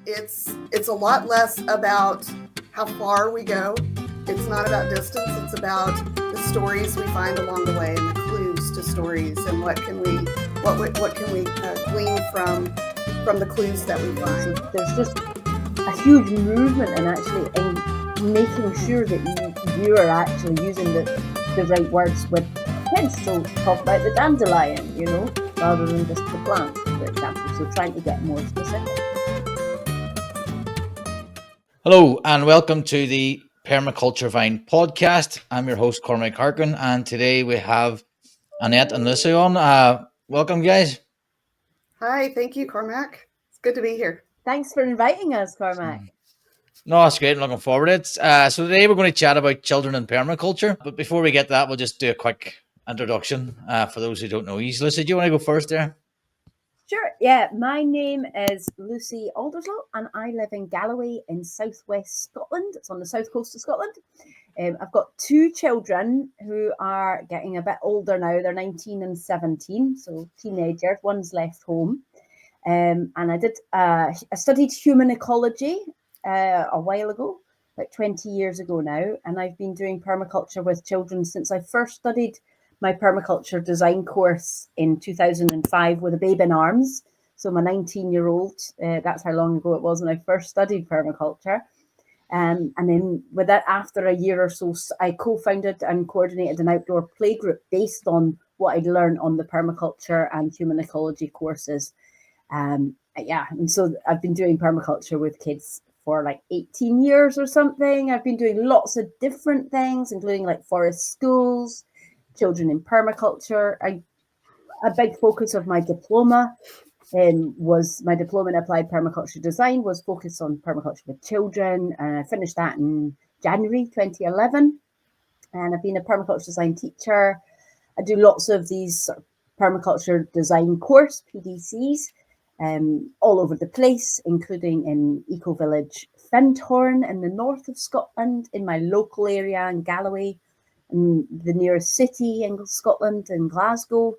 it's a lot less about how far we go. It's not about distance. It's about the stories we find along the way and the clues to stories and what can we glean from the clues that we find. There's just a huge movement in making sure that you are actually using the right words with kids. So talk about the dandelion, rather than just the plant, for example. So trying to get more specific. Hello and welcome to the Permaculture Vine podcast. I'm your host Cormac Harkin, and today we have Annette and Lusi on. Welcome, guys. Hi, thank you, Cormac. It's good to be here. Thanks for inviting us, Cormac. No, that's great. I'm looking forward to it. So today we're going to chat about children in permaculture. But before we get to that, we'll just do a quick introduction for those who don't know you. Lusi, do you want to go first there? Sure. Yeah, my name is Lusi Alderslowe, and I live in Galloway in southwest Scotland. It's on the south coast of Scotland. I've got two children who are getting a bit older now. They're 19 and 17, so teenagers. One's left home. And I studied human ecology a while ago, like 20 years ago now. And I've been doing permaculture with children since I first studied my permaculture design course in 2005 with a babe in arms. So my 19-year-old, that's how long ago it was when I first studied permaculture. And then with that, after a year or so, I co-founded and coordinated an outdoor playgroup based on what I'd learned on the permaculture and human ecology courses. And so I've been doing permaculture with kids for like 18 years or something. I've been doing lots of different things, including like forest schools, Children in Permaculture. A big focus of my diploma was my diploma in applied permaculture design was focused on permaculture with children. And I finished that in January 2011. And I've been a permaculture design teacher. I do lots of these sort of permaculture design course, PDCs, all over the place, including in Eco Village Findhorn in the north of Scotland, in my local area in Galloway, in the nearest city in Scotland, in Glasgow.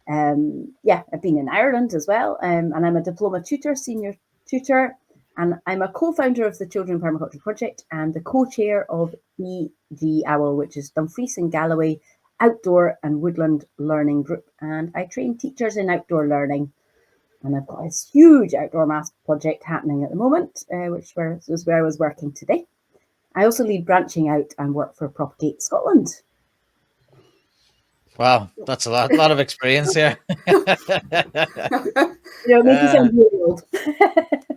I've been in Ireland as well, and I'm a diploma tutor, senior tutor, and I'm a co-founder of the Children in Permaculture project and the co-chair of EGOWL, which is Dumfries and Galloway Outdoor and Woodland Learning Group, and I train teachers in outdoor learning. And I've got this huge outdoor maths project happening at the moment, which is where I was working today. I also lead branching out and work for Propagate Scotland. Wow, that's a lot of experience here. Make you sound really old.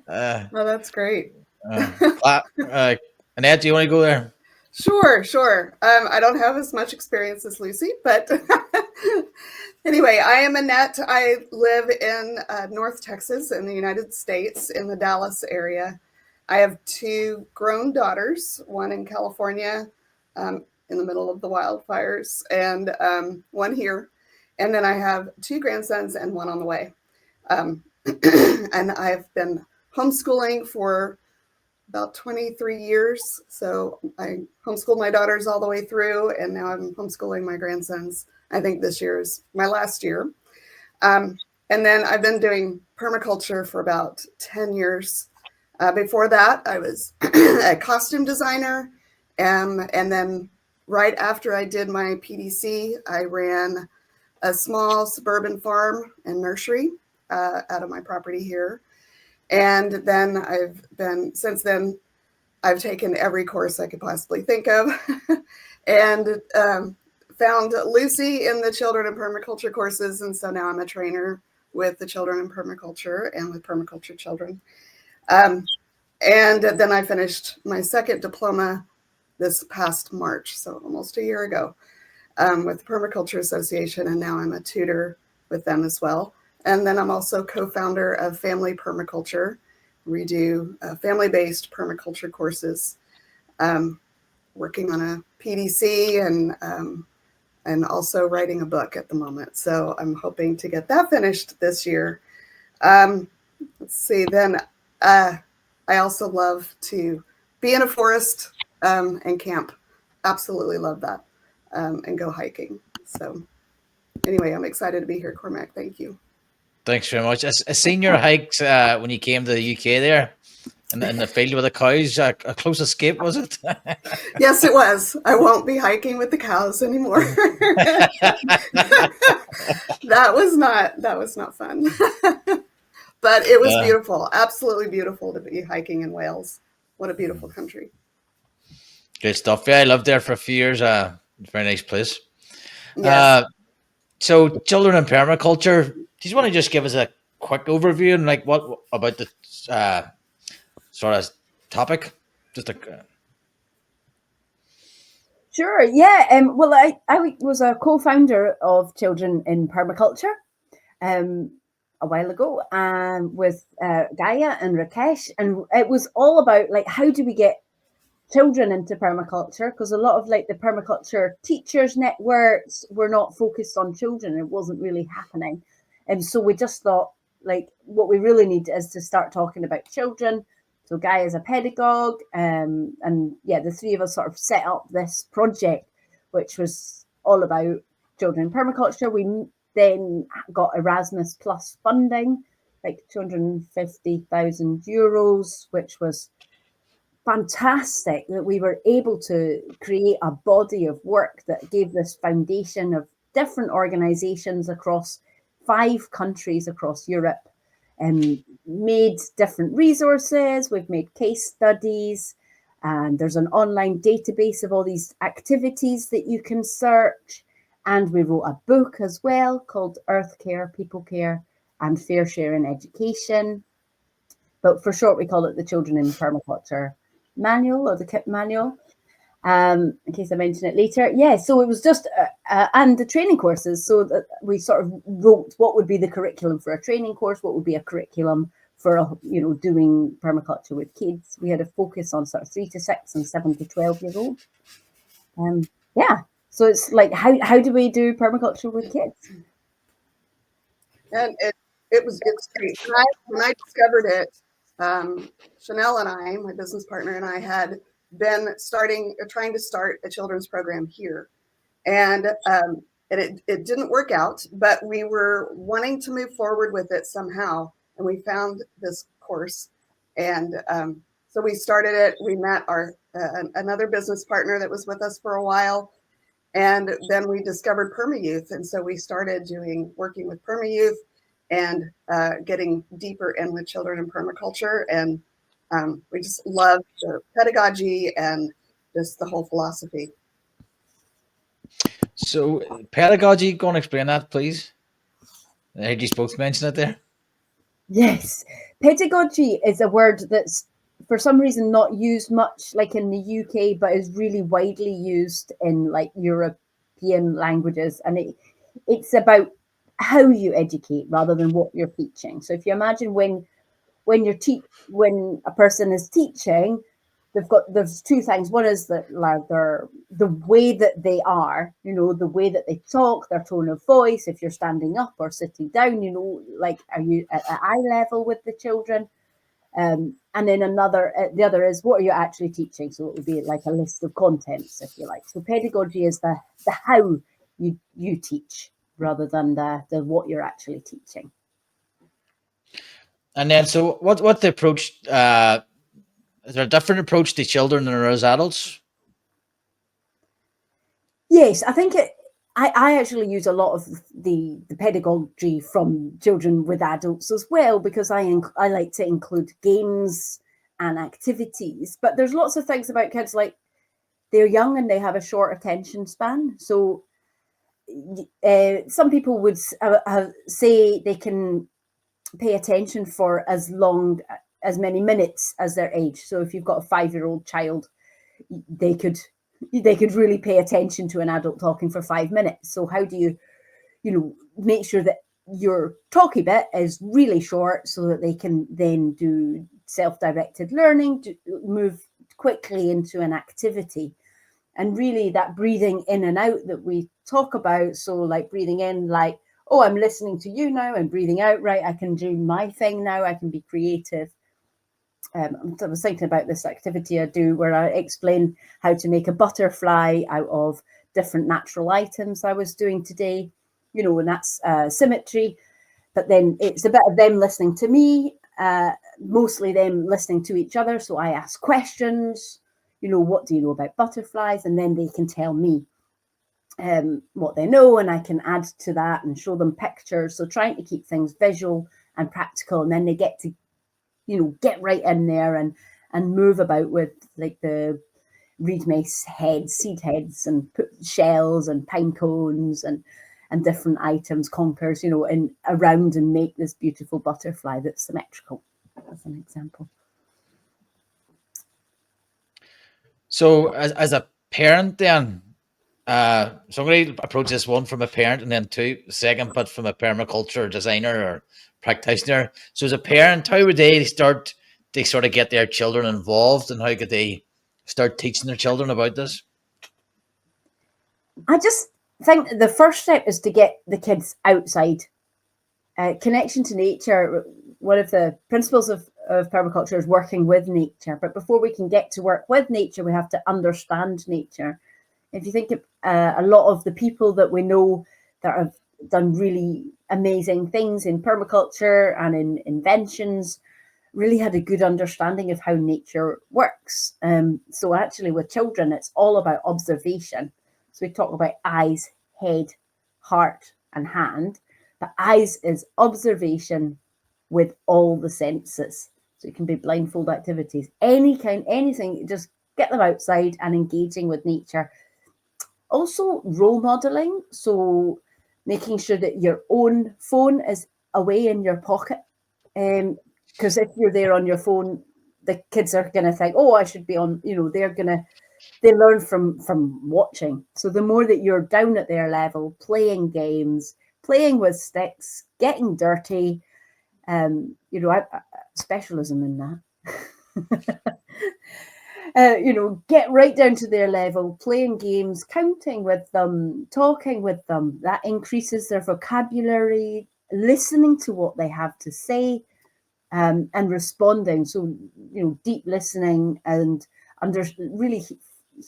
Oh, that's great. Annette, do you want to go there? Sure. I don't have as much experience as Lusi, but anyway, I am Annette. I live in North Texas in the United States, in the Dallas area. I have two grown daughters, one in California in the middle of the wildfires, and one here. And then I have two grandsons and one on the way. And I've been homeschooling for about 23 years. So I homeschooled my daughters all the way through, and now I'm homeschooling my grandsons. I think this year is my last year. And then I've been doing permaculture for about 10 years. Before that, I was a costume designer. And then right after I did my PDC, I ran a small suburban farm and nursery out of my property here. And then since then, I've taken every course I could possibly think of and found Lusi in the Children in Permaculture courses. And so now I'm a trainer with the Children in Permaculture and with permaculture children. And then I finished my second diploma this past March, so almost a year ago, with the Permaculture Association, and now I'm a tutor with them as well. And then I'm also co-founder of Family Permaculture. We do family-based permaculture courses, working on a PDC and also writing a book at the moment. So I'm hoping to get that finished this year. Let's see, then I also love to be in a forest and camp. Absolutely love that, and go hiking. So anyway, I'm excited to be here, Cormac. Thank you. Thanks very much. I seen your hikes when you came to the UK there. in the field with the cows. A close escape, was it? Yes, it was. I won't be hiking with the cows anymore. That was not fun. But it was beautiful, absolutely beautiful to be hiking in Wales. What a beautiful country. Good stuff. Yeah, I lived there for a few years. Very nice place. Yes. So, Children in Permaculture, do you want to just give us a quick overview and like what about the sort of topic? Just a Sure, yeah. Well, I was a co-founder of Children in Permaculture a while ago, with Gaia and Rakesh, and it was all about like how do we get children into permaculture, because a lot of like the permaculture teachers networks were not focused on children. It wasn't really happening, and so we just thought like what we really need is to start talking about children. So Guy is a pedagogue, and yeah, the three of us sort of set up this project, which was all about children in permaculture. We then got Erasmus Plus funding, like €250,000, which was fantastic, that we were able to create a body of work that gave this foundation of different organizations across 5 countries across Europe, and made different resources. We've made case studies, and there's an online database of all these activities that you can search. And we wrote a book as well called Earth Care, People Care, and Fair Share in Education. But for short, we call it the Children in Permaculture Manual, or the KIP Manual, in case I mention it later. Yeah, so it was just, and the training courses. So that we sort of wrote what would be the curriculum for a training course, what would be a curriculum for, doing permaculture with kids. We had a focus on sort of 3 to 6 and 7 to 12-year-olds. Yeah, so it's like, how do we do permaculture with kids? And it's great. When I discovered it, Chanel and I, my business partner, and I had been trying to start a children's program here, and it didn't work out, but we were wanting to move forward with it somehow, and we found this course, and so we started it. We met our another business partner that was with us for a while, and then we discovered PermaYouth, and so we started working with PermaYouth and getting deeper in with children in permaculture. And we just love the pedagogy and just the whole philosophy. So, pedagogy, go and explain that, please. I heard you both mention it there. Yes, pedagogy is a word that's for some reason not used much like in the UK, but is really widely used in like European languages, and it's about how you educate rather than what you're teaching. So if you imagine when a person is teaching, there's 2 things. One is that like the way that they are, the way that they talk, their tone of voice, if you're standing up or sitting down, like are you at eye level with the children? And then the other is what are you actually teaching? So it would be like a list of contents, if you like. So pedagogy is the how you teach rather than the what you're actually teaching. And then, so what's the approach? Is there a different approach to children than there is adults? Yes, I think I actually use a lot of the pedagogy from children with adults as well, because I like to include games and activities. But there's lots of things about kids, like they're young and they have a short attention span. So some people would say they can pay attention for as many minutes as their age. So if you've got a 5-year-old child, they could really pay attention to an adult talking for 5 minutes. So how do you make sure that your talky bit is really short so that they can then do self-directed learning, to move quickly into an activity? And really that breathing in and out that we talk about. So like breathing in, like, oh, I'm listening to you now, and breathing out, right, I can do my thing now, I can be creative. I was thinking about this activity I do where I explain how to make a butterfly out of different natural items I was doing today, and that's symmetry. But then it's a bit of them listening to me mostly them listening to each other. So I ask questions, what do you know about butterflies? And then they can tell me what they know, and I can add to that and show them pictures. So trying to keep things visual and practical, and then they get to, get right in there and move about with like the reed mace heads, seed heads, and put shells and pine cones and different items, conkers, and around and make this beautiful butterfly that's symmetrical, as an example. So as a parent then, so I'm going to approach this one from a parent and then second, but from a permaculture designer or practitioner. So as a parent, how would they sort of get their children involved, and how could they start teaching their children about this? I just think the first step is to get the kids outside. Connection to nature, one of the principles of permaculture is working with nature. But before we can get to work with nature, we have to understand nature. If you think of a lot of the people that we know that have done really amazing things in permaculture and in inventions, really had a good understanding of how nature works. So actually with children, it's all about observation. So we talk about eyes, head, heart, and hand. But eyes is observation with all the senses. So it can be blindfold activities, anything, just get them outside and engaging with nature. Also role modeling. So making sure that your own phone is away in your pocket. Because if you're there on your phone, the kids are going to think, oh, I should be on, they learn from watching. So the more that you're down at their level, playing games, playing with sticks, getting dirty, specialism in that. Get right down to their level, playing games, counting with them, talking with them. That increases their vocabulary, listening to what they have to say, and responding. So, deep listening and really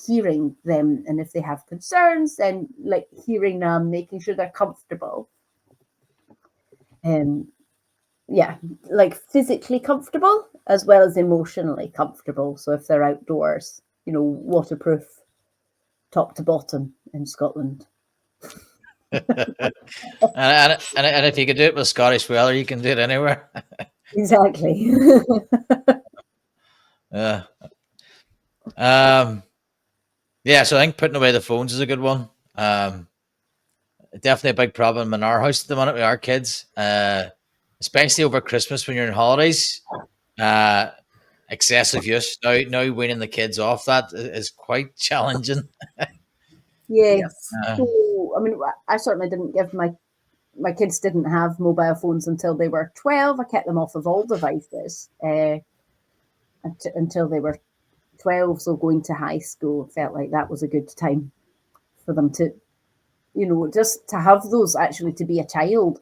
hearing them. And if they have concerns, then like hearing them, making sure they're comfortable. Like physically comfortable as well as emotionally comfortable. So if they're outdoors, waterproof top to bottom in Scotland. and if you could do it with Scottish weather, you can do it anywhere. Exactly. Yeah. So I think putting away the phones is a good one. Definitely a big problem in our house at the minute with our kids, especially over Christmas when you're in holidays. Excessive use. Now weaning the kids off that is quite challenging. Yeah. Yes. So, I mean, I certainly didn't give my kids didn't have mobile phones until they were 12. I kept them off of all devices until they were 12. So going to high school, felt like that was a good time for them to, just to have those, actually to be a child.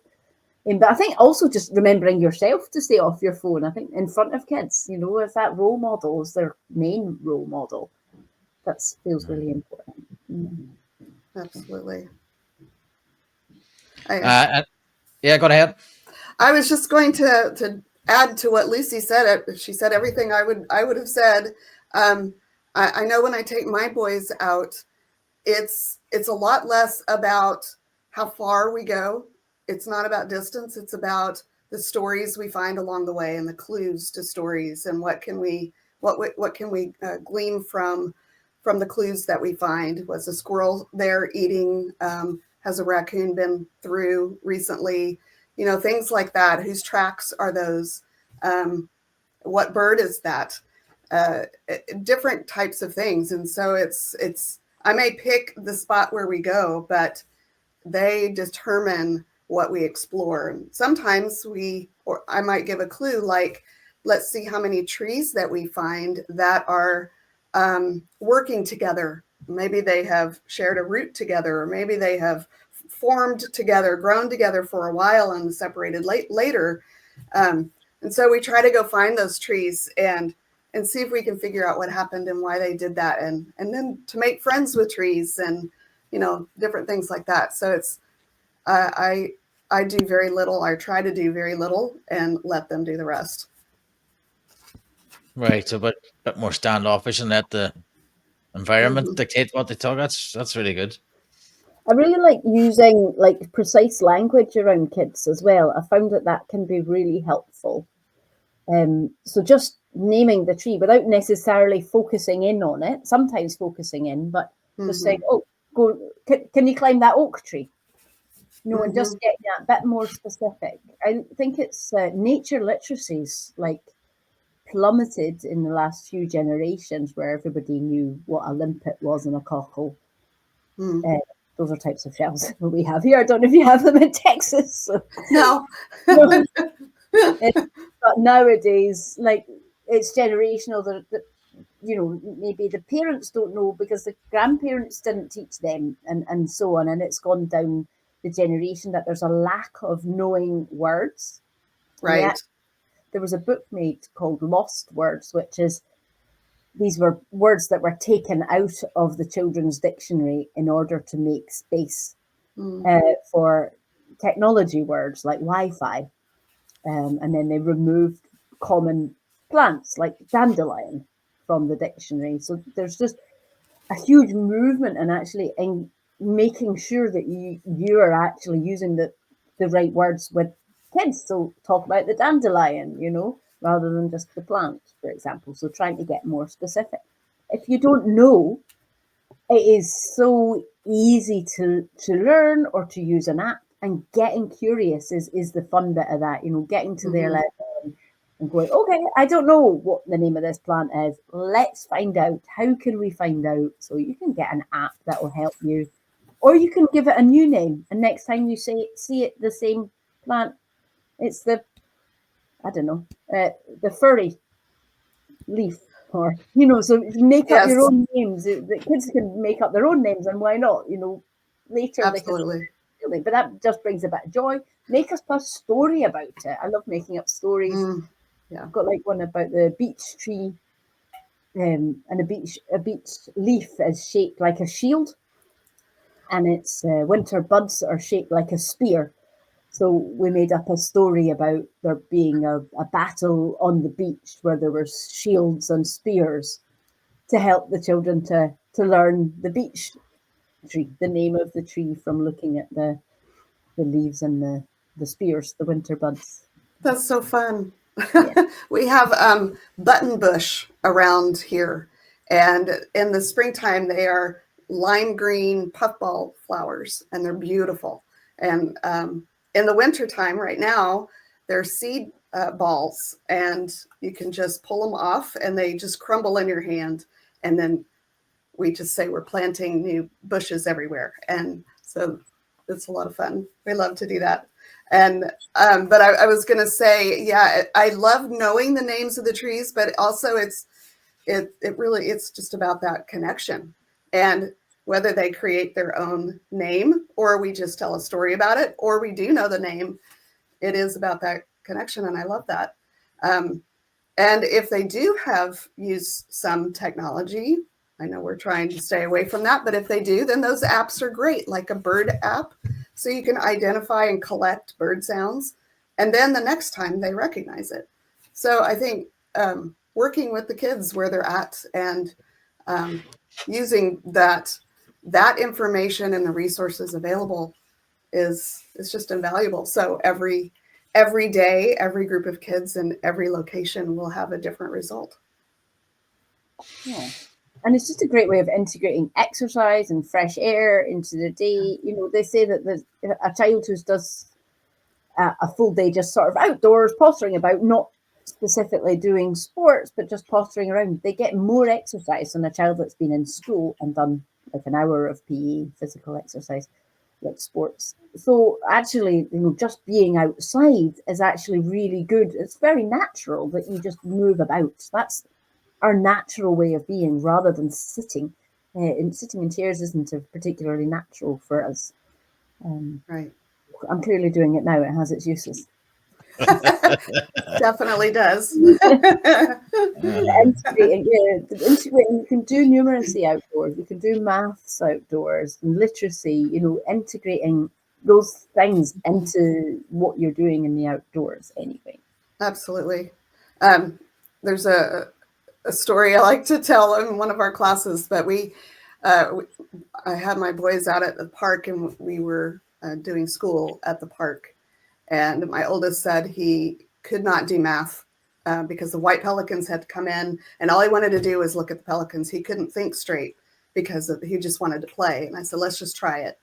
But I think also just remembering yourself to stay off your phone, I think in front of kids, as that role model, is their main role model. That feels really important. Absolutely. Go ahead. I was just going to add to what Lucy said. She said everything I would have said. I know when I take my boys out, it's a lot less about how far we go. It's not about distance. It's about the stories we find along the way and the clues to stories, and what can we glean from the clues that we find. Was a squirrel there eating? Has a raccoon been through recently? Things like that. Whose tracks are those? What bird is that? Different types of things. And so it's I may pick the spot where we go, but they determine what we explore. Sometimes I might give a clue, like, let's see how many trees that we find that are working together. Maybe they have shared a root together, or maybe they have formed together, grown together for a while and separated later. And so we try to go find those trees and see if we can figure out what happened and why they did that. And then to make friends with trees and, different things like that. So it's, I do very little. I try to do very little and let them do the rest. Right. So, but a bit more standoffish and let the environment Mhm. dictate what they talk. That's really good. I really like using like precise language around kids as well. I found that can be really helpful. So just naming the tree without necessarily focusing in on it, sometimes focusing in, but just saying, Mhm. oh, go, can you climb that oak tree? And just Mhm. getting that bit more specific. I think it's nature literacies like plummeted in the last few generations where everybody knew what a limpet was and a cockle. Mm. Uh, those are types of shells that we have here. I don't know if you have them in Texas. So. No. No. But nowadays, like it's generational. That maybe the parents don't know because the grandparents didn't teach them, and so on. And it's gone down the generation that there's a lack of knowing words. And Right. there was a book made called Lost Words, which is these were words that were taken out of the children's dictionary in order to make space Mm. for technology words like Wi-Fi. And then they removed common plants like dandelion from the dictionary. So there's just a huge movement and actually in making sure that you are actually using the right words with kids. So talk about the dandelion, rather than just the plant, for example. So trying to get more specific. If you don't know, it is so easy to learn or to use an app, and getting curious is the fun bit of that, getting to their Mhm. level and going, okay, I don't know what the name of this plant is. Let's find out. How can we find out? So you can get an app that will help you, or you can give it a new name. And next time you see it, the same plant, it's I don't know, the furry leaf, or so make up your Yes. own names. The kids can make up their own names, and why not? Later they can. Absolutely. But that just brings a bit of joy. Make us a story about it. I love making up stories. Mm. Yeah. I've got like one about the beech tree, and a beech leaf is shaped like a shield, and its winter buds are shaped like a spear. So we made up a story about there being a battle on the beach where there were shields and spears to help the children to learn the beech tree, the name of the tree, from looking at the leaves and the spears, the winter buds. That's so fun. Yeah. We have button bush around here, and in the springtime they are lime green puffball flowers, and they're beautiful. And in the wintertime, right now, they're seed balls, and you can just pull them off, and they just crumble in your hand. And then we just say we're planting new bushes everywhere, and so it's a lot of fun. We love to do that. And but I was going to say, yeah, I love knowing the names of the trees, but also it really, it's just about that connection, and whether they create their own name or we just tell a story about it, or we do know the name, it is about that connection, and I love that. And if they do use some technology, I know we're trying to stay away from that, but if they do, then those apps are great, like a bird app. So you can identify and collect bird sounds, and then the next time they recognize it. So I think working with the kids where they're at, and using that information and the resources available is just invaluable. So every day, every group of kids in every location will have a different result. Yeah. And it's just a great way of integrating exercise and fresh air into the day. They say that a child who does a full day just sort of outdoors, pottering about, not specifically doing sports, but just pottering around, they get more exercise than a child that's been in school and done like an hour of PE, physical exercise, like sports. So actually, just being outside is actually really good. It's very natural that you just move about. That's our natural way of being, rather than sitting. And sitting in chairs isn't particularly natural for us. Right. I'm clearly doing it now. It has its uses. Definitely does. Integrating, you can do numeracy outdoors, you can do maths outdoors, and literacy, integrating those things into what you're doing in the outdoors anyway. Absolutely. There's a story I like to tell in one of our classes, but I had my boys out at the park, and we were doing school at the park. And my oldest said he could not do math because the white pelicans had come in, and all he wanted to do was look at the pelicans. He couldn't think straight because he just wanted to play. And I said, let's just try it.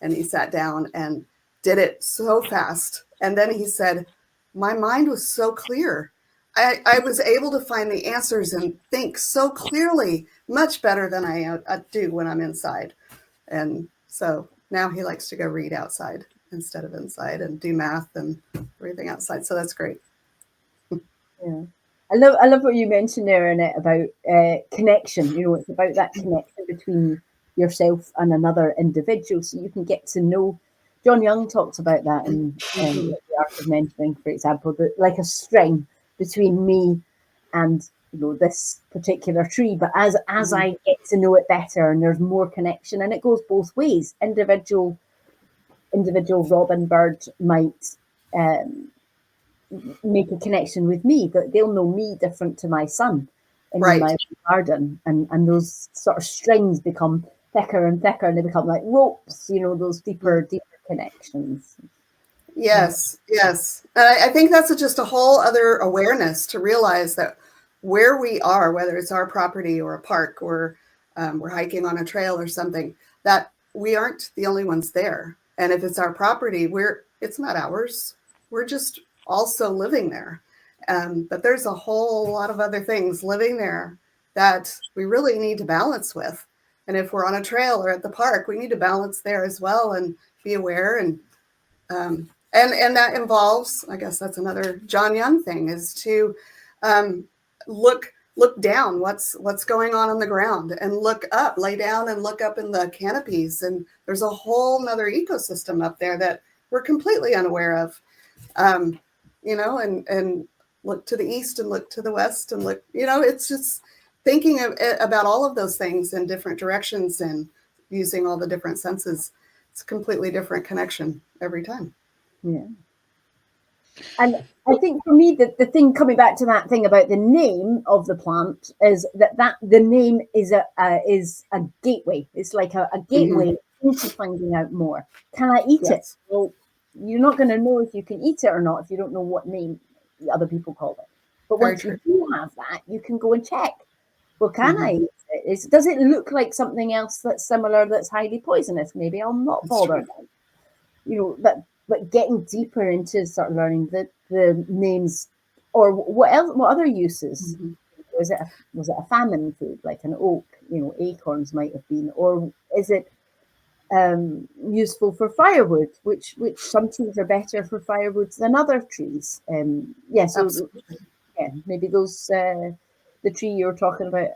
And he sat down and did it so fast. And then he said, my mind was so clear. I was able to find the answers and think so clearly, much better than I do when I'm inside. And so now he likes to go read outside instead of inside and do math and everything outside. So that's great. Yeah. I love what you mentioned there, Annette, about connection. You know, it's about that connection between yourself and another individual, so you can get to know. John Young talks about that in The Art of Mentoring, for example, that like a string between me and this particular tree. But as I get to know it better, and there's more connection, and it goes both ways. Individual robin bird might make a connection with me, but they'll know me different to my son in my garden, and those sort of strings become thicker and thicker, and they become like ropes, those deeper connections. Yes. I think that's just a whole other awareness to realize that where we are, whether it's our property or a park, or we're hiking on a trail or something, that we aren't the only ones there. And if it's our property, it's not ours. We're just also living there. But there's a whole lot of other things living there that we really need to balance with. And if we're on a trail or at the park, we need to balance there as well and be aware. And that involves, I guess that's another John Young thing, is to look down what's going on the ground, and look up, lay down and look up in the canopies. And there's a whole nother ecosystem up there that we're completely unaware of. And look to the east and look to the west and look, it's just thinking about all of those things in different directions and using all the different senses. It's a completely different connection every time. Yeah. And I think for me, the thing, coming back to that thing about the name of the plant, is that the name is a gateway. It's like a gateway into finding out more. Can I eat it? Well, you're not going to know if you can eat it or not if you don't know what name the other people call it. But once you do have that, you can go and check. Well, can I eat it? Does it look like something else that's similar, that's highly poisonous? Maybe I'll not bother. But getting deeper into sort of learning the names, or what other uses? Was it a famine food, like an oak? Acorns might have been, or is it useful for firewood? Which some trees are better for firewood than other trees. Maybe those the tree you're talking about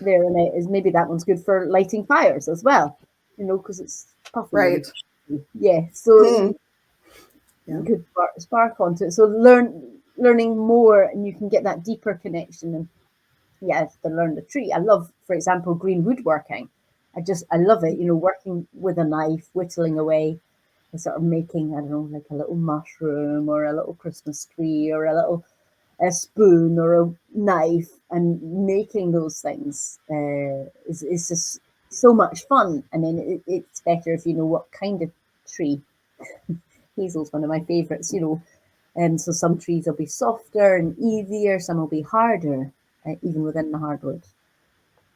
there, Annette, is maybe that one's good for lighting fires as well. Because it's puffy. Right. Yeah. So. Could spark onto it. So learning more, and you can get that deeper connection. And to learn the tree. I love, for example, green woodworking. I love it. Working with a knife, whittling away, and sort of making, I don't know, like a little mushroom or a little Christmas tree or a spoon or a knife, and making those things is just so much fun. And then it's better if you know what kind of tree. Hazel's one of my favorites, and so some trees will be softer and easier, some will be harder, even within the hardwood.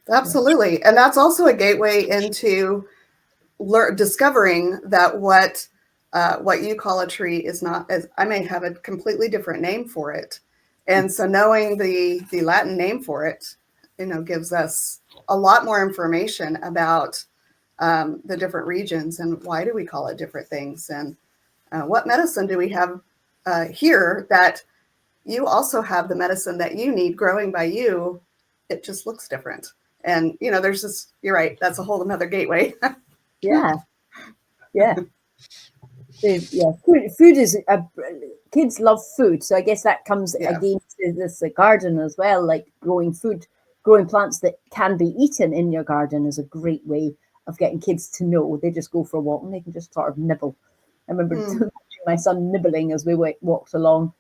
Absolutely. And that's also a gateway into discovering that what you call a tree is not, as I may have a completely different name for it. And so knowing the Latin name for it, gives us a lot more information about the different regions and why do we call it different things, and what medicine do we have here that you also have the medicine that you need growing by you. It just looks different. And, there's just, you're right. That's a whole another gateway. Yeah. Food is, kids love food. So I guess that comes again to this garden as well, like growing plants that can be eaten in your garden is a great way of getting kids to know. They just go for a walk and they can just sort of nibble. I remember watching my son nibbling as we walked along.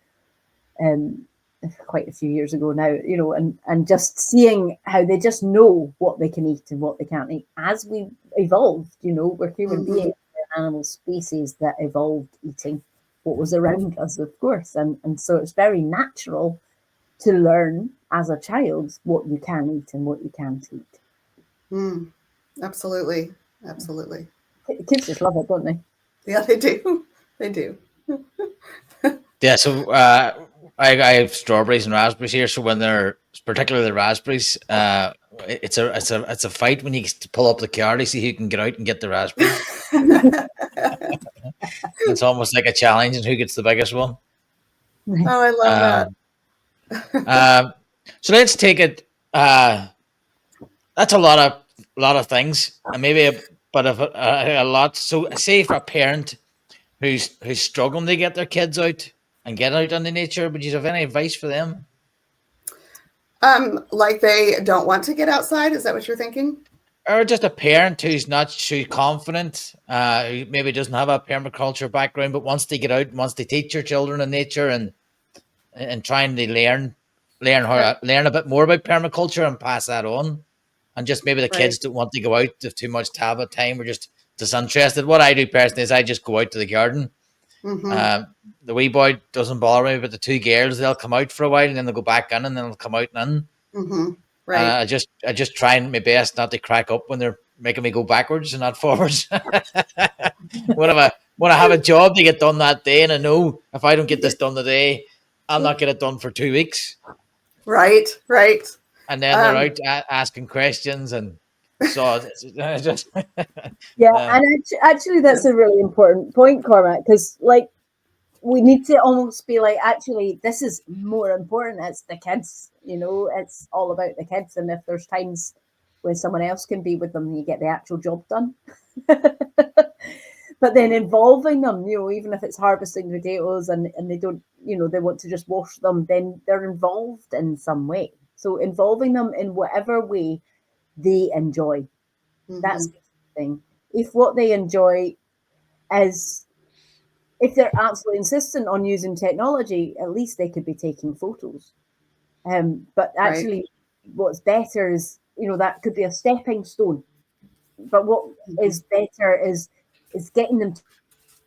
quite a few years ago now, you know, and just seeing how they just know what they can eat and what they can't eat. As we evolved, you know, we're human beings, we're animal species that evolved eating what was around us, of course. And so it's very natural to learn as a child what you can eat and what you can't eat. Absolutely. Absolutely. Kids just love it, don't they? Yeah, they do. They do. Yeah, so I have strawberries and raspberries here. So when they're particularly the raspberries, it's a fight when you pull up the car to see who can get out and get the raspberries. It's almost like a challenge and who gets the biggest one. Oh, I love that. So let's take it. That's a lot of things, and maybe a lot. So say for a parent who's struggling to get their kids out and get out into nature, would you have any advice for them? Like they don't want to get outside? Is that what you're thinking? Or just a parent who's not too confident, who maybe doesn't have a permaculture background, but wants to get out and wants to teach your children in nature and trying to learn how learn a bit more about permaculture and pass that on. And just maybe the kids don't want to go out, there's too much tablet time or just disinterested. What I do personally is I just go out to the garden. The wee boy doesn't bother me, but the two girls, they'll come out for a while and then they'll go back in and then they'll come out and in. I just try my best not to crack up when they're making me go backwards and not forwards. when I have a job to get done that day, and I know if I don't get this done today, I'll not get it done for 2 weeks. Right. And then they're out asking questions, and so just and actually that's a really important point, Cormac, because like we need to almost be like, actually, this is more important. It's the kids, you know, it's all about the kids. And if there's times when someone else can be with them, you get the actual job done. But then involving them, you know, even if it's harvesting potatoes and they don't, you know, they want to just wash them, then they're involved in some way. So involving them in whatever way they enjoy. That's the thing. If what they enjoy is, if they're absolutely insistent on using technology, at least they could be taking photos. But actually, what's better is, you know, that could be a stepping stone. But what is better is getting them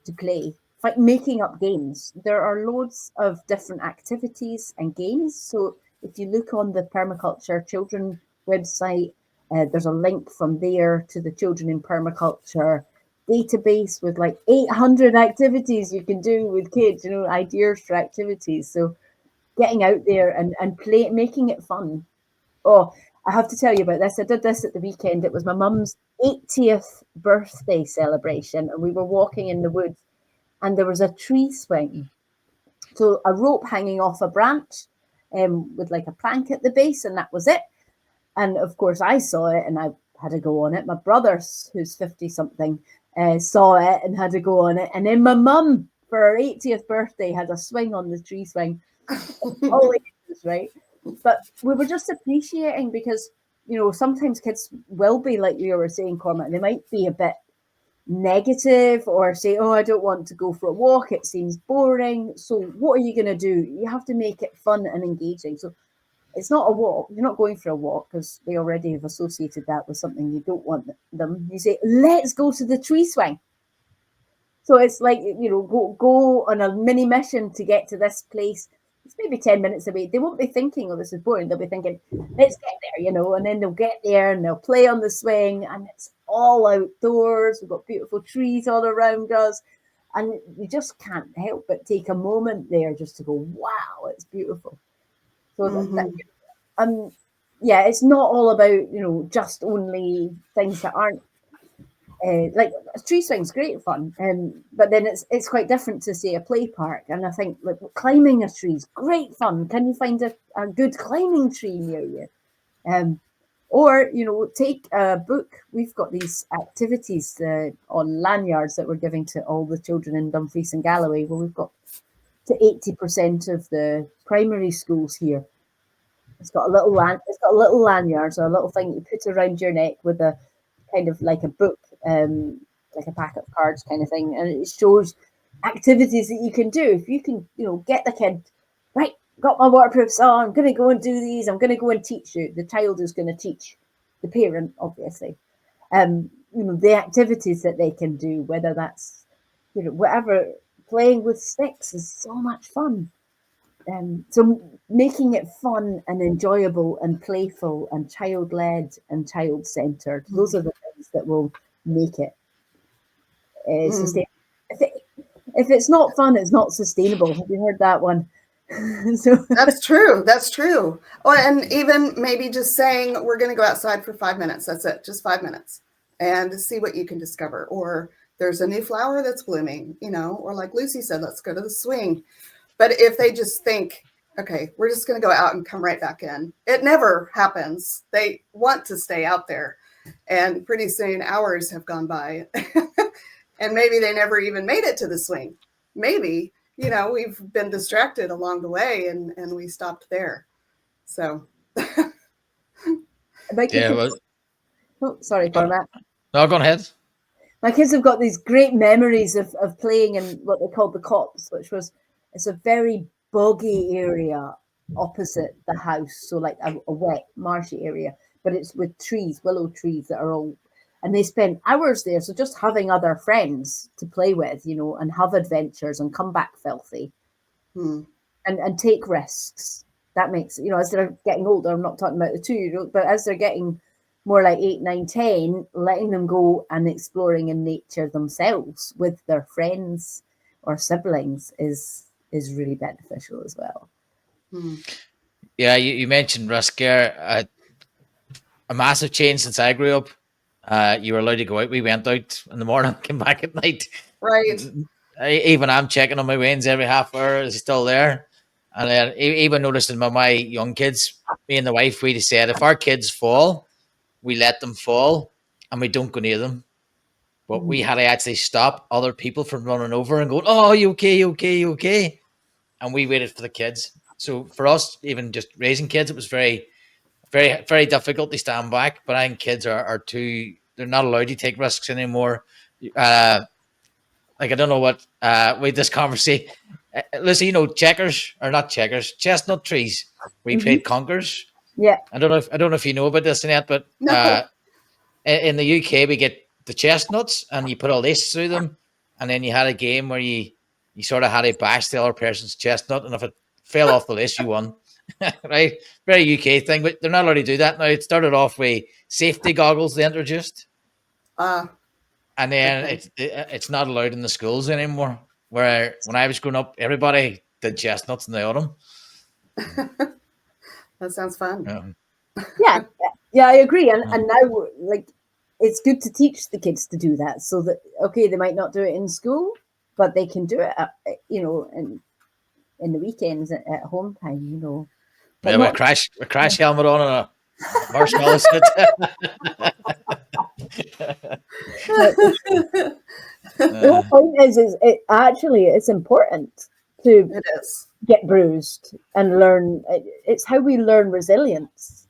to play, like making up games. There are loads of different activities and games. So if you look on the Permaculture Children website, there's a link from there to the Children in Permaculture database with like 800 activities you can do with kids, you know, ideas for activities. So getting out there and making it fun. Oh, I have to tell you about this. I did this at the weekend. It was my mum's 80th birthday celebration, and we were walking in the woods, and there was a tree swing. So a rope hanging off a branch with like a plank at the base, and that was it. And of course, I saw it and I had to go on it. My brother, who's 50-something, saw it and had to go on it. And then my mum, for her 80th birthday, had a swing on the tree swing. All ages, right? But we were just appreciating, because, you know, sometimes kids will be, like you were saying, Cormac, they might be a bit negative or say, oh, I don't want to go for a walk, it seems boring. So what are you going to do? You have to make it fun and engaging. So it's not a walk. You're not going for a walk because they already have associated that with something you don't want them. You say, let's go to the tree swing. So it's like, you know, go on a mini mission to get to this place. It's maybe 10 minutes away. They won't be thinking, oh, this is boring. They'll be thinking, let's get there, you know, and then they'll get there and they'll play on the swing, and it's all outdoors. We've got beautiful trees all around us, and you just can't help but take a moment there just to go, wow, it's beautiful. So yeah, it's not all about, you know, just only things that aren't like a tree swing's great fun, but then it's quite different to, say, a play park. And I think like climbing a tree is great fun. Can you find a good climbing tree near you? Or, you know, take a book. We've got these activities on lanyards that we're giving to all the children in Dumfries and Galloway. Well, we've got to 80% of the primary schools here. It's got a little lanyard, so a little thing you put around your neck with a kind of like a book, like a pack of cards kind of thing, and it shows activities that you can do. If you can, you know, get the kid, right, got my waterproofs on. I'm going to go and do these. I'm going to go and teach you. The child is going to teach the parent, obviously. The activities that they can do, whether that's, whatever. Playing with sticks is so much fun. So making it fun and enjoyable and playful and child-led and child-centered, those are the things that will make it sustainable. If it's not fun, it's not sustainable. Have you heard that one? So That's true. That's true. Oh, and even maybe just saying we're going to go outside for 5 minutes. That's it. Just 5 minutes, and see what you can discover. Or there's a new flower that's blooming, or like Lucy said, let's go to the swing. But if they just think, okay, we're just going to go out and come right back in, it never happens. They want to stay out there. And pretty soon hours have gone by. And maybe they never even made it to the swing. Maybe, we've been distracted along the way and we stopped there. So. Sorry, Cormac. No, go ahead. My kids have got these great memories of playing in what they called the copse, it's a very boggy area opposite the house. So like a wet, marshy area, but it's with trees, willow trees that are all, and they spend hours there. So just having other friends to play with, and have adventures and come back filthy and take risks. That makes, as they're getting older, I'm not talking about the 2-year-old, but as they're getting more like 8, 9, 10, letting them go and exploring in nature themselves with their friends or siblings is really beneficial as well. Yeah, you mentioned risk there. A massive change since I grew up. You were allowed to go out. We went out in the morning, came back at night. Right. Even I'm checking on my wains every half hour. Is he still there? And then even noticing with my young kids, me and the wife, we said if our kids fall, we let them fall and we don't go near them. But we had to actually stop other people from running over and going, oh, you okay, you okay, you okay? And we waited for the kids. So for us, even just raising kids, it was very, very, very difficult to stand back. But I think kids are too, they're not allowed to take risks anymore. Like, I don't know what, with this conversation, Lucy, checkers, or not checkers, chestnut trees. We played conkers. Yeah. I don't know if you know about this, Annette, but in the UK, we get the chestnuts and you put a lace through them. And then you had a game where you sort of had to bash the other person's chestnut. And if it fell off the lace, you won. Right? Very UK thing, but they're not allowed to do that now. It started off with safety goggles they introduced. And then it's not allowed in the schools anymore. Where when I was growing up, everybody did chestnuts in the autumn. That sounds fun. Yeah, I agree. And now, like, it's good to teach the kids to do that, so that they might not do it in school, but they can do it, in the weekends at home time. Yeah, with a crash helmet on and a marshmallow spit. The whole point is it's important to get bruised and learn. It's how we learn resilience,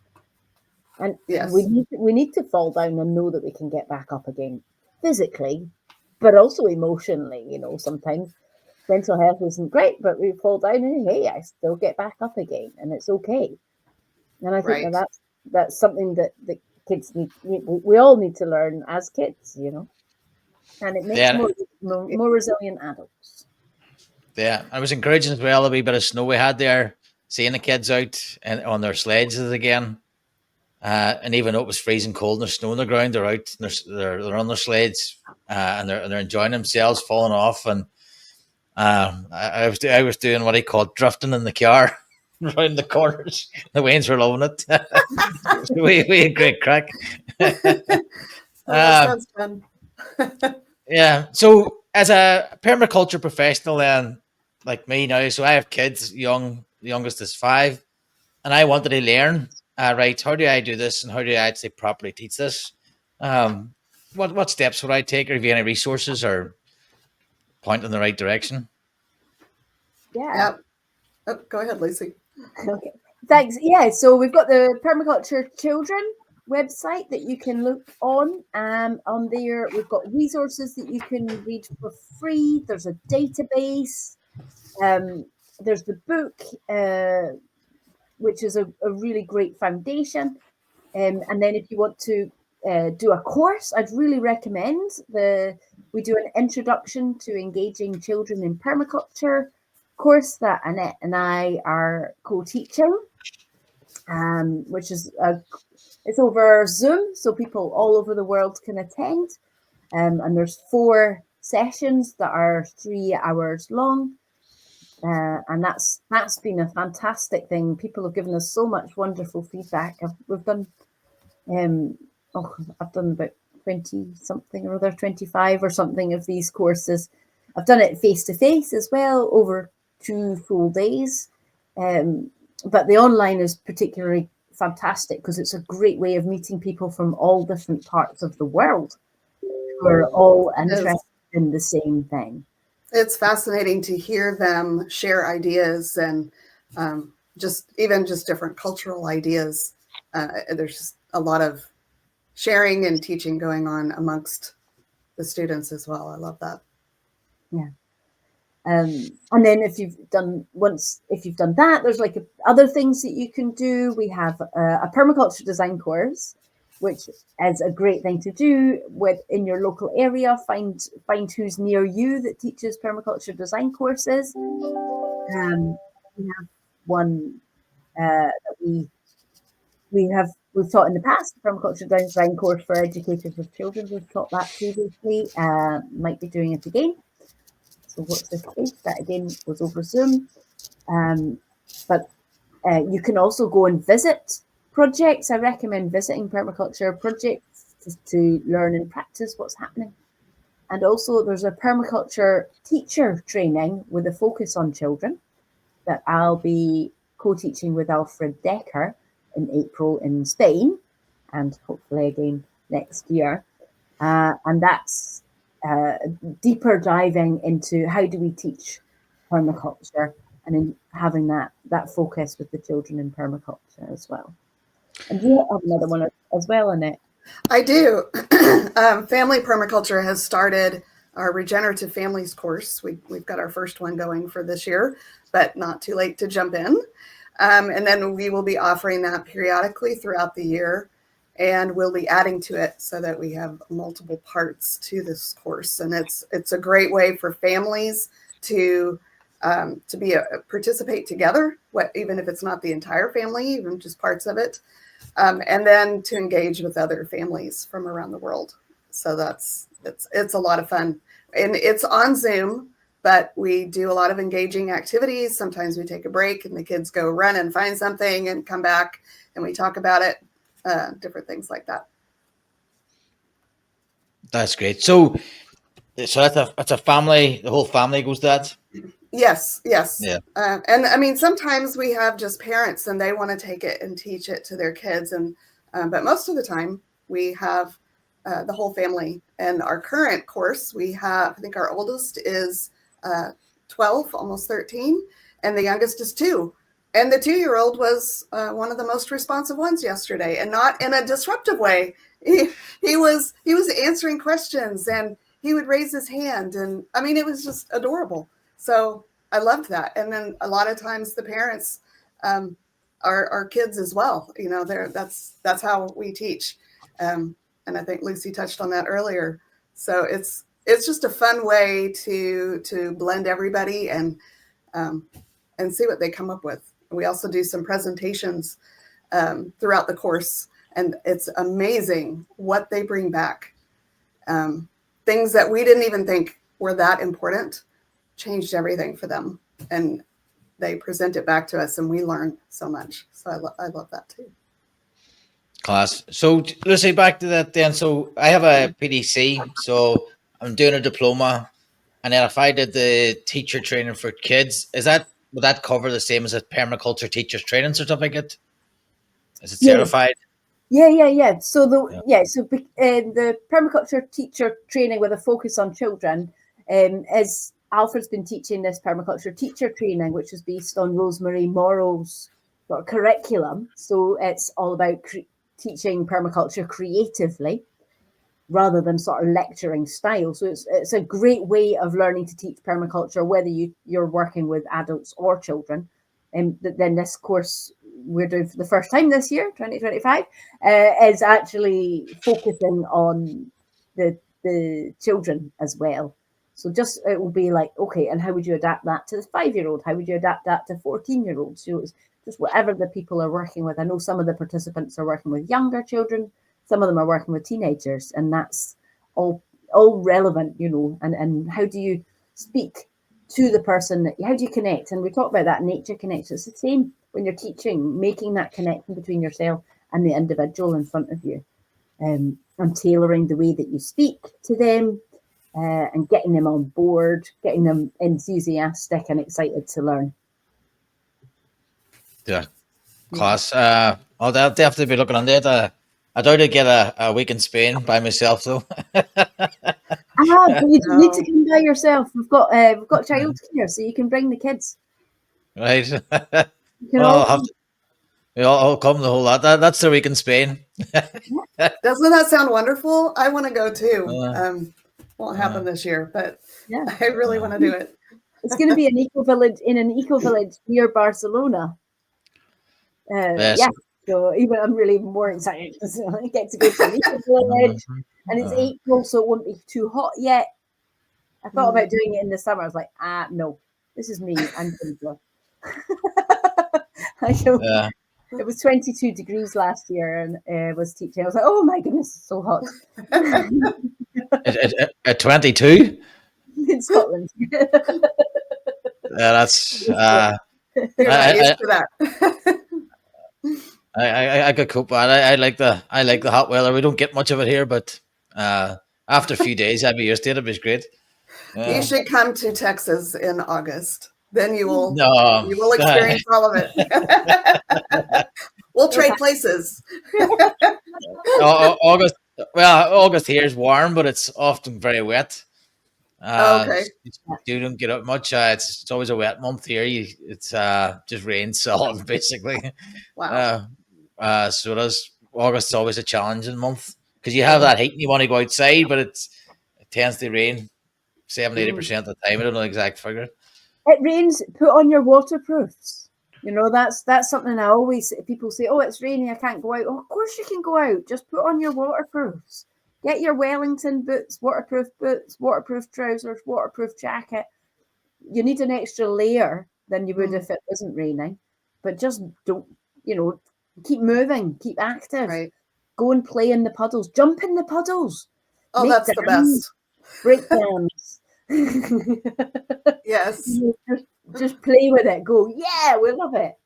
and we need to fall down and know that we can get back up again, physically, but also emotionally. Sometimes mental health isn't great, but we fall down and hey, I still get back up again, and it's okay. And I think that's something that the kids need. We all need to learn as kids, and it makes more resilient adults. Yeah, I was encouraging as well a wee bit of snow we had there, seeing the kids out and on their sledges again. And even though it was freezing cold and there's snow on the ground, they're out, and they're on their sleds, and they're enjoying themselves, falling off. And I was doing what he called drifting in the car around the corners. The Waynes were loving it. we had great crack. That sounds fun. Yeah. So as a permaculture professional, then like me now, so I have kids, young. The youngest is 5, and I wanted to learn. Right, how do I do this, and how do I actually properly teach this? What steps would I take, or have you any resources or point in the right direction? Yeah. Oh, go ahead, Lucy. Okay, thanks. Yeah, so we've got the Permaculture Children website that you can look on. On there, we've got resources that you can read for free. There's a database. there's the book, which is a really great foundation. And then if you want to do a course, I'd really recommend we do an introduction to engaging children in permaculture course that Annette and I are co-teaching, which is it's over Zoom, so people all over the world can attend. And there's 4 sessions that are 3 hours long. And that's been a fantastic thing. People have given us so much wonderful feedback. We've done, I've done about 20 something or other, 25 or something of these courses. I've done it face to face as well over 2 full days. But the online is particularly fantastic because it's a great way of meeting people from all different parts of the world who are all interested in the same thing. It's fascinating to hear them share ideas and just different cultural ideas. There's just a lot of sharing and teaching going on amongst the students as well. I love that. Yeah. And then if you've done that, there's like other things that you can do. We have a permaculture design course, which is a great thing to do in your local area. Find who's near you that teaches permaculture design courses. We have one that we've taught in the past, the permaculture design course for educators with children. We've taught that previously. Might be doing it again. So watch this space. That again was over Zoom. But you can also go and visit projects. I recommend visiting permaculture projects to learn and practice what's happening. And also there's a permaculture teacher training with a focus on children that I'll be co-teaching with Alfred Decker in April in Spain, and hopefully again next year. And that's deeper diving into how do we teach permaculture, and in having that focus with the children in permaculture as well. And you have another one as well, Annette. I do. Family Permaculture has started our Regenerative Families course. We've got our first one going for this year, but not too late to jump in. And then we will be offering that periodically throughout the year, and we'll be adding to it so that we have multiple parts to this course. And it's a great way for families to participate together, even if it's not the entire family, even just parts of it. And then to engage with other families from around the world. So it's a lot of fun, and it's on Zoom, but we do a lot of engaging activities. Sometimes we take a break and the kids go run and find something and come back and we talk about it, different things like that. That's great. So that's a family, the whole family goes to that? Yes. Yeah. And I mean, sometimes we have just parents and they want to take it and teach it to their kids. And but most of the time we have the whole family. And our current course, we have, I think our oldest is 12, almost 13, and the youngest is 2. And the 2-year-old was one of the most responsive ones yesterday, and not in a disruptive way. He was answering questions and he would raise his hand. And I mean, it was just adorable. So I loved that. And then a lot of times the parents are kids as well. You know, that's how we teach. And I think Lucy touched on that earlier. So it's just a fun way to blend everybody and see what they come up with. We also do some presentations throughout the course, and it's amazing what they bring back. Things that we didn't even think were that important changed everything for them, and they present it back to us, and we learn so much. So I love that too. Class. So let's say back to that then. So I have a PDC, so I'm doing a diploma, and then if I did the teacher training for kids, would that cover the same as a permaculture teacher's training certificate? Is it certified? Yeah. So the permaculture teacher training with a focus on children is Alfred's been teaching this permaculture teacher training, which is based on Rosemary Morrow's sort of curriculum. So it's all about teaching permaculture creatively. rather than sort of lecturing style. So it's a great way of learning to teach permaculture, whether you're working with adults or children. And then this course we're doing for the first time this year, 2025, is actually focusing on the children as well. So just it will be like, okay, and how would you adapt that to the 5-year-old? How would you adapt that to 14-year-olds? So it's just whatever the people are working with. I know some of the participants are working with younger children, some of them are working with teenagers, and that's all relevant, you know. And how do you speak to the person? How do you connect? And we talk about that nature connection. It's the same when you're teaching, making that connection between yourself and the individual in front of you, and tailoring the way that you speak to them, and getting them on board, getting them enthusiastic and excited to learn. Yeah, class. I'll definitely be looking on that. I doubt I'd get a week in Spain by myself though. But you don't need to come by yourself. We've got childcare, so you can bring the kids. Right. You can Well, I'll come the whole lot. That's the week in Spain. Doesn't that sound wonderful? I want to go too. Won't happen this year, but yeah, I really want to do it. it's going to be an eco village near Barcelona. Yes. Yeah, so I'm really more excited. So I get to go to an eco village, and it's April, so it won't be too hot yet. I thought about doing it in the summer. I was like, no, this is me. I'm going to go. Yeah. It was 22 degrees last year, and was teaching. I was like, oh my goodness, it's so hot. At 22? In Scotland. Yeah, that's. You're not used to that. I could cope. I like the hot weather. We don't get much of it here, but after a few days, I'd be used to it. It'd be great. You should come to Texas in August. Then you will experience all of it. We'll trade places. August. Well, August here is warm, but it's often very wet. Okay. You don't get up much. It's always a wet month here. It's just rains solid basically. Wow. So it is. August is always a challenging month because you have that heat and you want to go outside, but it tends to rain 70-80% of the time. I don't know the exact figure. It rains. Put on your waterproofs. You know, that's something I always, people say, oh, it's raining, I can't go out. Oh, of course you can go out. Just put on your waterproofs. Get your Wellington boots, waterproof trousers, waterproof jacket. You need an extra layer than you would if it wasn't raining. But just don't, keep moving, keep active. Right. Go and play in the puddles. Jump in the puddles. Oh, that's the best. Break downs. Yes. Just play with it. Go, yeah, we love it.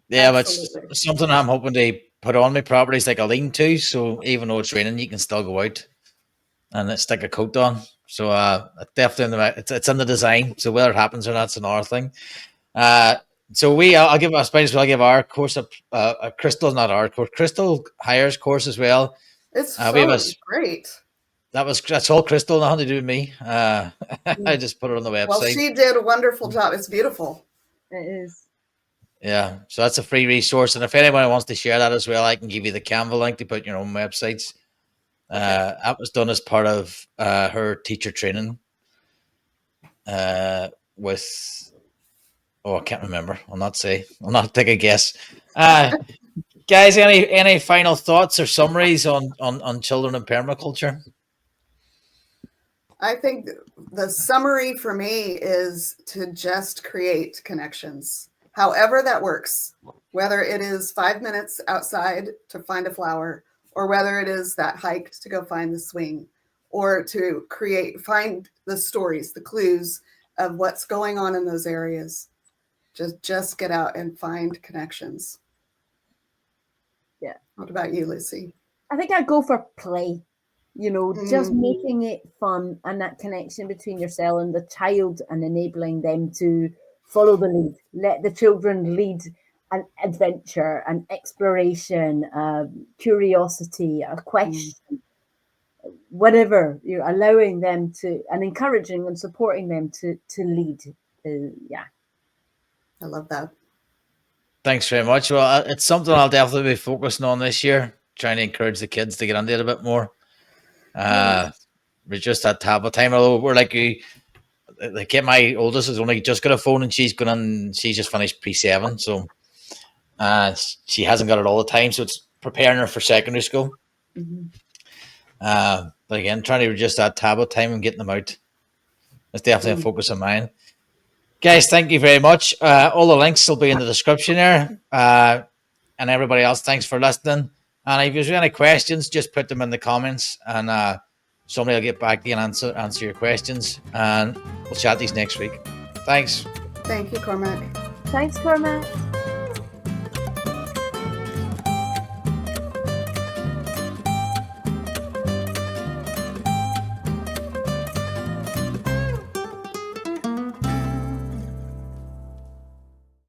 Yeah, but something I'm hoping to put on my property is like a lean-to, so even though it's raining, you can still go out and stick a coat on. So definitely, it's in the design. So whether it happens or not, it's another thing. So I'll give our course a Crystal, not our course, Crystal Heier's course as well. It's great. That's all Crystal, nothing to do with me. I just put it on the website. Well, she did a wonderful job. It's beautiful. It is. Yeah, so that's a free resource, and if anyone wants to share that as well, I can give you the Canva link to put your own websites. That was done as part of her teacher training. With I can't remember. I'll not take a guess. Guys, any final thoughts or summaries on children in permaculture? I think the summary for me is to just create connections. However that works, whether it is 5 minutes outside to find a flower, or whether it is that hike to go find the swing, or to find the stories, the clues of what's going on in those areas. Just get out and find connections. Yeah. What about you, Lucy? I think I'd go for play. Just making it fun and that connection between yourself and the child and enabling them to follow the lead. Let the children lead an adventure, an exploration, curiosity, a question, whatever. You're allowing them to, and encouraging and supporting them to lead. I love that. Thanks very much. Well, it's something I'll definitely be focusing on this year, trying to encourage the kids to get into it a bit more. Reduce that tablet time. Although we're like you, like my oldest has only just got a phone and she's just finished P7, so she hasn't got it all the time. So it's preparing her for secondary school. But again, trying to reduce that tablet time and getting them out. That's definitely a focus of mine. Guys, thank you very much. All the links will be in the description there. And everybody else, thanks for listening. And if there's any questions, just put them in the comments and somebody will get back to you and answer your questions. And we'll chat these next week. Thanks. Thank you, Cormac. Thanks, Cormac.